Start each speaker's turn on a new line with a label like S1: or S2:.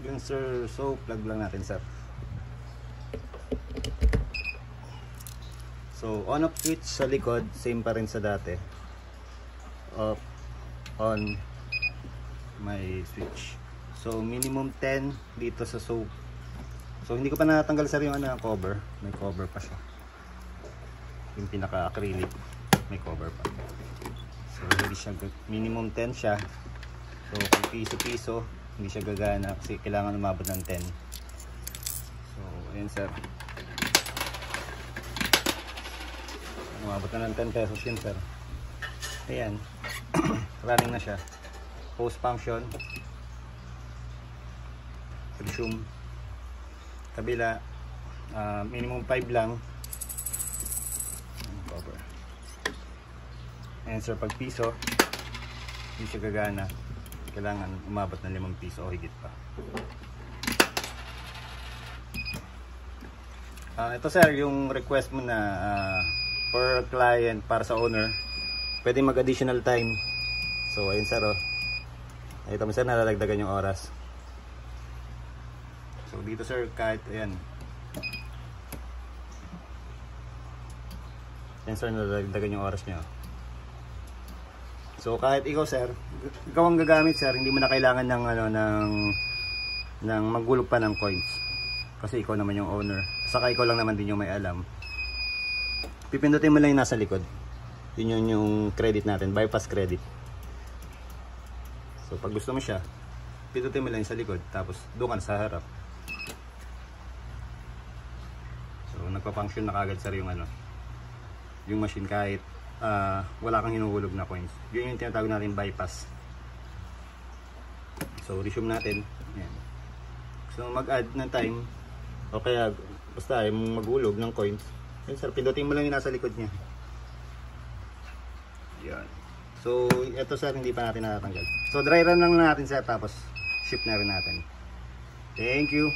S1: Yun sir, so plug lang natin sir. So on off switch sa likod, same pa rin sa dati. Off, on, may switch. So minimum 10 dito sa soap. So hindi ko pa natanggal sir yung cover. May cover pa siya. Yung pinaka acrylic, may cover pa. So hindi siya, minimum 10 siya. So kung piso-piso, hindi siya gagana kasi kailangan umabot ng 10. So ayun sir. Umabot na ng 10 pesos yun sir. Ayan. Running na siya. Post function. Resume. Kabila. Minimum 5 lang. Cover. Ayan sir, pag piso hindi siya gagana. Kailangan umabot ng 5 piso o higit pa. Ito sir, yung request mo na for client para sa owner, pwede mag additional time. So ayun sir, ito mo sir, nalalagdagan yung oras. So dito sir, kahit ayan, yan sir, nalalagdagan yung oras nyo. So kahit ikaw sir, ikaw ang gagamit sir, hindi mo na kailangan ng ng maggulog pa ng coins. Kasi ikaw naman yung owner. Saka ikaw lang naman din yung may alam. Pipindutin mo lang yung nasa likod. Yun yung credit natin, bypass credit. So pag gusto mo siya, pindutin mo lang yung sa likod, tapos doon ka sa harap. So nagpa-function na kagad sir yung yung machine kahit wala kang hinuhulog na coins. Yun yung tinatawag natin bypass. So resume natin. Ayan. So mag-add ng time o kaya basta maghulog ng coins. Yun sir, pindutin mo lang yung nasa likod niya. Yan. So ito sir, hindi pa natin natatanggal. So dry run lang natin sir, tapos ship na rin natin. Thank you.